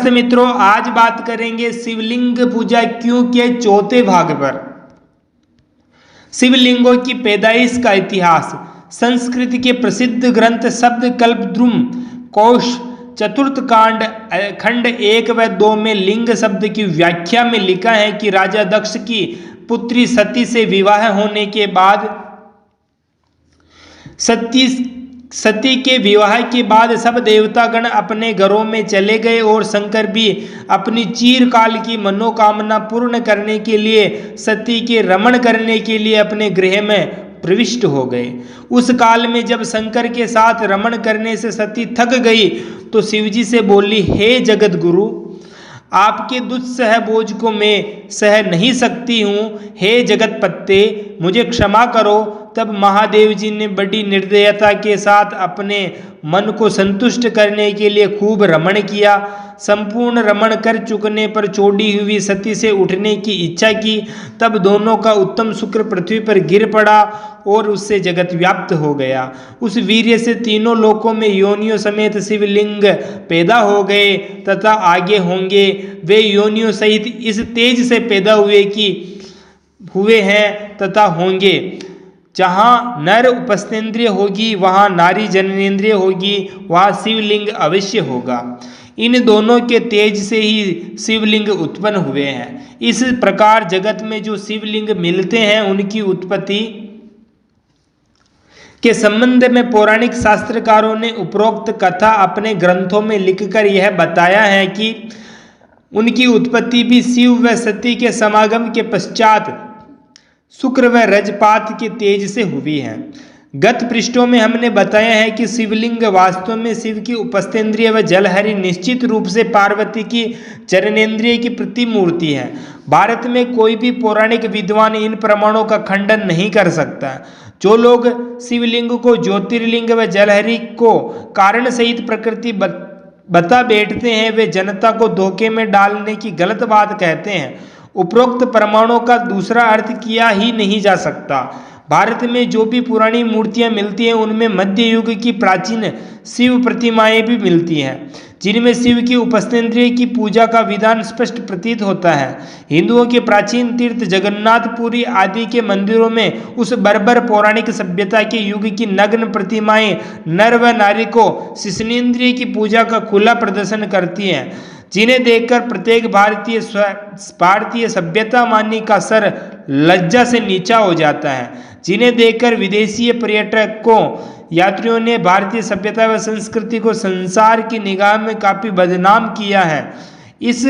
नमस्ते मित्रों, आज बात करेंगे शिवलिंग पूजा क्यों के चौथे भाग पर। शिवलिंगों की पैदाइश का इतिहास। संस्कृत के प्रसिद्ध ग्रंथ शब्द कल्पद्रुम कोश चतुर्थ कांड खंड 1 व 2 में लिंग शब्द की व्याख्या में लिखा है कि राजा दक्ष की पुत्री सती से विवाह होने के बाद सती के विवाह के बाद सब देवतागण अपने घरों में चले गए और शंकर भी अपनी चिरकाल की मनोकामना पूर्ण करने के लिए सती के रमण करने के लिए अपने गृह में प्रविष्ट हो गए। उस काल में जब शंकर के साथ रमण करने से सती थक गई तो शिवजी से बोली, हे जगत गुरु, आपके दुस्सह बोझ को मैं सह नहीं सकती हूँ। हे जगत पत्ते, मुझे क्षमा करो। तब महादेव जी ने बड़ी निर्दयता के साथ अपने मन को संतुष्ट करने के लिए खूब रमण किया। संपूर्ण रमण कर चुकने पर चोटी हुई सती से उठने की इच्छा की। तब दोनों का उत्तम शुक्र पृथ्वी पर गिर पड़ा और उससे जगत व्याप्त हो गया। उस वीर्य से तीनों लोकों में योनियों समेत शिवलिंग पैदा हो गए तथा आगे होंगे। वे योनियों सहित इस तेज से पैदा हुए हैं तथा होंगे। जहाँ नर उपस्थेंद्रिय होगी वहाँ नारी जननेंद्रिय होगी, वहाँ शिवलिंग अवश्य होगा। इन दोनों के तेज से ही शिवलिंग उत्पन्न हुए हैं। इस प्रकार जगत में जो शिवलिंग मिलते हैं उनकी उत्पत्ति के संबंध में पौराणिक शास्त्रकारों ने उपरोक्त कथा अपने ग्रंथों में लिखकर यह बताया है कि उनकी उत्पत्ति भी शिव व सती के समागम के पश्चात शुक्र व रजपात के तेज से हुई है। गत पृष्ठों में हमने बताया है कि शिवलिंग वास्तव में शिव की उपस्थेंद्रिय व जलहरी निश्चित रूप से पार्वती की चरणेंद्रिय की प्रतिमूर्ति है। भारत में कोई भी पौराणिक विद्वान इन प्रमाणों का खंडन नहीं कर सकता। जो लोग शिवलिंग को ज्योतिर्लिंग व जलहरी को कारण सहित प्रकृति बता बैठते हैं वे जनता को धोखे में डालने की गलत बात कहते हैं। उपरोक्त प्रमाणों का दूसरा अर्थ किया ही नहीं जा सकता। भारत में जो भी पुरानी मूर्तियां मिलती हैं उनमें मध्य युग की प्राचीन शिव प्रतिमाएं भी मिलती हैं जिनमें शिव की उपस्थेंद्रिय की पूजा का विधान स्पष्ट प्रतीत होता है। हिंदुओं के प्राचीन तीर्थ जगन्नाथपुरी आदि के मंदिरों में उस बर्बर पौराणिक सभ्यता के युग की नग्न प्रतिमाएं नर व नारी को शिशनेंद्रिय की पूजा का खुला प्रदर्शन करती हैं, जिन्हें देखकर प्रत्येक भारतीय सभ्यता मानी का सर लज्जा से नीचा हो जाता है। जिन्हें देखकर विदेशी पर्यटकों यात्रियों ने भारतीय सभ्यता व संस्कृति को संसार की निगाह में काफी बदनाम किया है। इस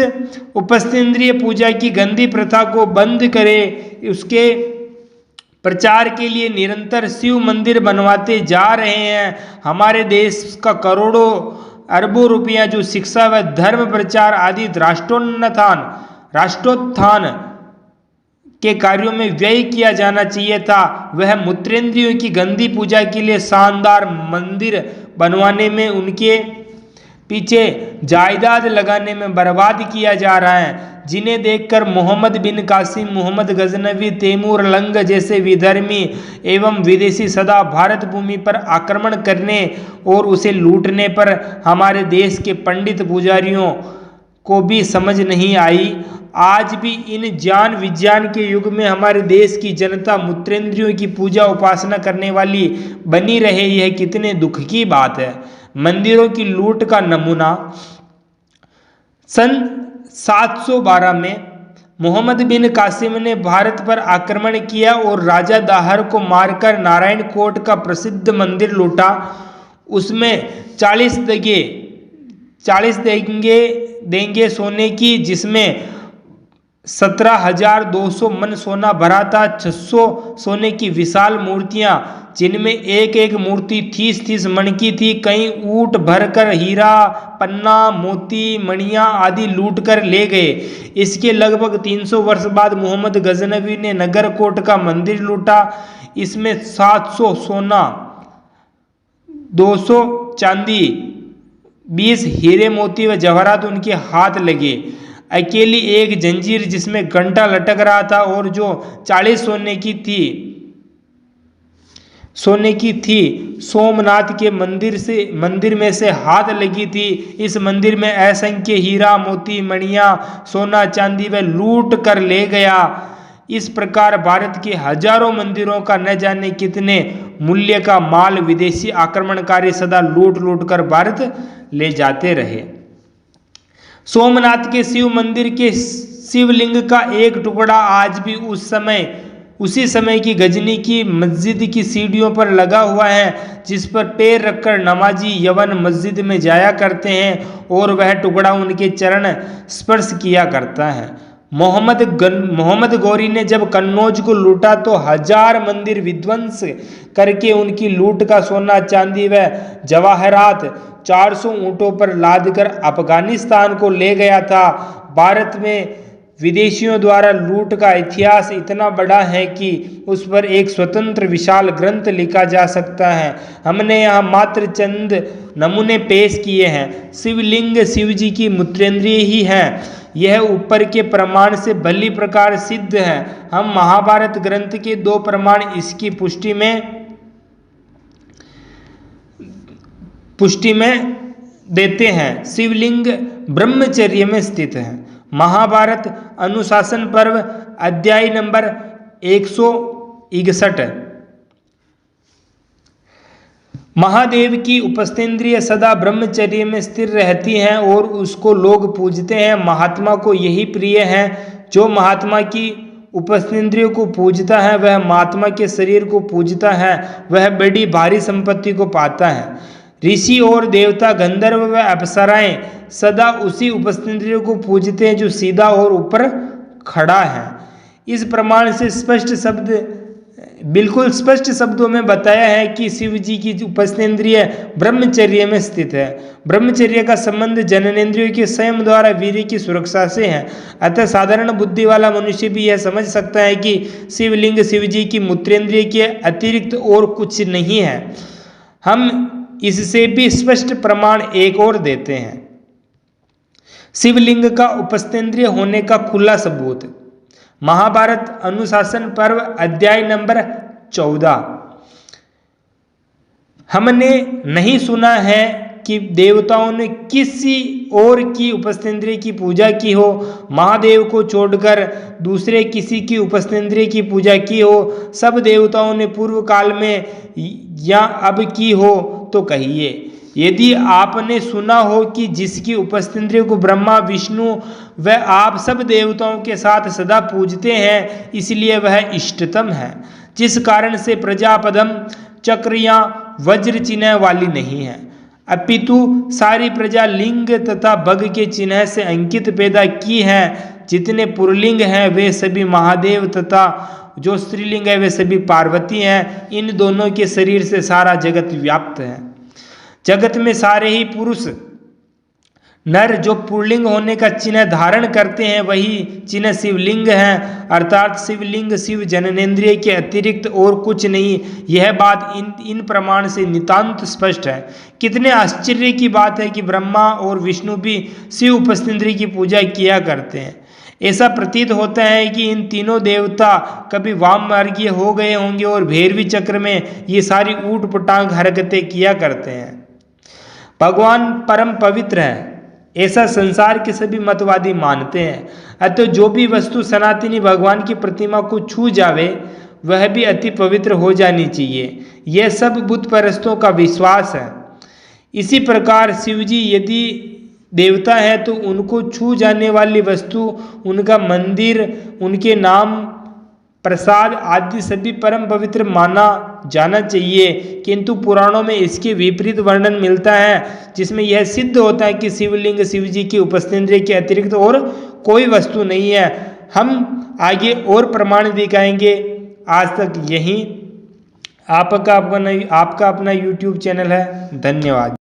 उपस्थेंद्रिय पूजा की गंदी प्रथा को बंद करे, उसके प्रचार के लिए निरंतर शिव मंदिर बनवाते जा रहे हैं। हमारे देश का करोड़ों अरबों रुपया जो शिक्षा व धर्म प्रचार आदि राष्ट्रोत्थान के कार्यों में व्यय किया जाना चाहिए था, वह मूत्रेंद्रियों की गंदी पूजा के लिए शानदार मंदिर बनवाने में, उनके पीछे जायदाद लगाने में बर्बाद किया जा रहा है। जिन्हें देखकर मोहम्मद बिन कासिम, मोहम्मद गजनवी, तैमूर लंग जैसे विधर्मी एवं विदेशी सदा भारत भूमि पर आक्रमण करने और उसे लूटने पर हमारे देश के पंडित पुजारियों को भी समझ नहीं आई। आज भी इन ज्ञान विज्ञान के युग में हमारे देश की जनता मूत्रेंद्रियों की पूजा उपासना करने वाली बनी रहे, यह कितने दुख की बात है। मंदिरों की लूट का नमूना सन 712 में मोहम्मद बिन कासिम ने भारत पर आक्रमण किया और राजा दाहर को मारकर नारायण कोट का प्रसिद्ध मंदिर लूटा। उसमें 40 देंगे सोने की, जिसमें 17,200 मन सोना भरा था। 600 सोने की विशाल मूर्तियां, जिनमें एक एक मूर्ति 30-30 मन की थी। कई ऊंट भरकर हीरा, पन्ना, मोती, मणियां आदि लूट कर ले गए। इसके लगभग 300 वर्ष बाद मोहम्मद गजनवी ने नगरकोट का मंदिर लूटा। इसमें 700 सोना, 200 चांदी, 20 हीरे मोती व जवाहरात उनके हाथ लगे। अकेली एक जंजीर जिसमें घंटा लटक रहा था और जो 40 सोने की थी, सोने की थी। सोमनाथ के मंदिर में से हाथ लगी थी। इस मंदिर में असंख्य हीरा मोती मणियां सोना चांदी वह लूट कर ले गया। इस प्रकार भारत के हजारों मंदिरों का न जाने कितने मूल्य का माल विदेशी आक्रमणकारी सदा लूट लूट कर भारत ले जाते रहे। सोमनाथ के शिव मंदिर के शिवलिंग का एक टुकड़ा आज भी उसी समय की गजनी की मस्जिद की सीढ़ियों पर लगा हुआ है, जिस पर पैर रखकर नमाजी यवन मस्जिद में जाया करते हैं और वह टुकड़ा उनके चरण स्पर्श किया करता है। मोहम्मद गौरी ने जब कन्नौज को लूटा तो 1000 मंदिर विध्वंस करके उनकी लूट का सोना चांदी व जवाहरात 400 ऊंटों पर लादकर अफगानिस्तान को ले गया था। भारत में विदेशियों द्वारा लूट का इतिहास इतना बड़ा है कि उस पर एक स्वतंत्र विशाल ग्रंथ लिखा जा सकता है। हमने यहाँ मात्र चंद नमूने पेश किए हैं। शिवलिंग शिव जी की मूत्रेंद्रिय ही है। यह ऊपर के प्रमाण से भली प्रकार सिद्ध है। हम महाभारत ग्रंथ के 2 प्रमाण इसकी पुष्टि में देते हैं। शिवलिंग ब्रह्मचर्य में स्थित है। महाभारत अनुशासन पर्व अध्याय नंबर 161। महादेव की उपस्थेंद्रिय सदा ब्रह्मचर्य में स्थिर रहती हैं और उसको लोग पूजते हैं। महात्मा को यही प्रिय है। जो महात्मा की उपस्थेंद्रिय को पूजता है वह महात्मा के शरीर को पूजता है। वह बड़ी भारी संपत्ति को पाता है। ऋषि और देवता गंधर्व व अप्सराएं सदा उसी उपस्थेंद्रिय को पूजते हैं जो सीधा और ऊपर खड़ा है। इस प्रमाण से बिल्कुल स्पष्ट शब्दों में बताया है कि शिव जी की उपस्थेंद्रिय ब्रह्मचर्य में स्थित है। ब्रह्मचर्य का संबंध जननेंद्रियों के संयम द्वारा वीर्य की सुरक्षा से है। अतः साधारण बुद्धि वाला मनुष्य भी यह समझ सकता है कि शिवलिंग शिव जी की मूत्रेंद्रिय के अतिरिक्त और कुछ नहीं है। हम इससे भी स्पष्ट प्रमाण एक और देते हैं। शिवलिंग का उपस्थेंद्रिय होने का खुला सबूत महाभारत अनुशासन पर्व अध्याय नंबर 14। हमने नहीं सुना है कि देवताओं ने किसी और की उपस्थेंद्रिय की पूजा की हो, महादेव को छोड़कर दूसरे किसी की उपस्थेंद्रिय की पूजा की हो। सब देवताओं ने पूर्व काल में या अब की हो तो कहिए। यदि आपने सुना हो कि जिसकी उपस्थेंद्रिय को ब्रह्मा विष्णु व आप सब देवताओं के साथ सदा पूजते हैं, इसलिए वह इष्टतम है, जिस कारण से प्रजापदम चक्र या वज्र चिन्ह वाली नहीं है, अपितु सारी प्रजा लिंग तथा बग के चिन्ह से अंकित पैदा की है। जितने पुरलिंग हैं वे सभी महादेव तथा जो स्त्रीलिंग है वे सभी पार्वती हैं। इन दोनों के शरीर से सारा जगत व्याप्त है। जगत में सारे ही पुरुष नर जो पुल्लिंग होने का चिन्ह धारण करते हैं वही चिन्ह शिवलिंग है, अर्थात शिवलिंग शिव जननेंद्रिय के अतिरिक्त और कुछ नहीं। यह बात इन प्रमाण से नितांत स्पष्ट है। कितने आश्चर्य की बात है कि ब्रह्मा और विष्णु भी शिव उपस्थेंद्रिय की पूजा किया करते हैं। ऐसा प्रतीत होता है कि इन तीनों देवता कभी वाम मार्गीय हो गए होंगे और भैरवी चक्र में ये सारी ऊट पटांग हरकतें किया करते हैं। भगवान परम पवित्र है, ऐसा संसार के सभी मतवादी मानते हैं। अतः जो भी वस्तु सनातनी भगवान की प्रतिमा को छू जावे वह भी अति पवित्र हो जानी चाहिए। यह सब बुद्ध परस्तों का विश्वास है। इसी प्रकार शिवजी यदि देवता है तो उनको छू जाने वाली वस्तु, उनका मंदिर, उनके नाम, प्रसाद आदि सभी परम पवित्र माना जाना चाहिए। किंतु पुराणों में इसके विपरीत वर्णन मिलता है, जिसमें यह सिद्ध होता है कि शिवलिंग शिव जी की उपस्थेंद्रिय के अतिरिक्त और कोई वस्तु नहीं है। हम आगे और प्रमाण दिखाएंगे। आज तक यही आपका अपना YouTube चैनल है। धन्यवाद।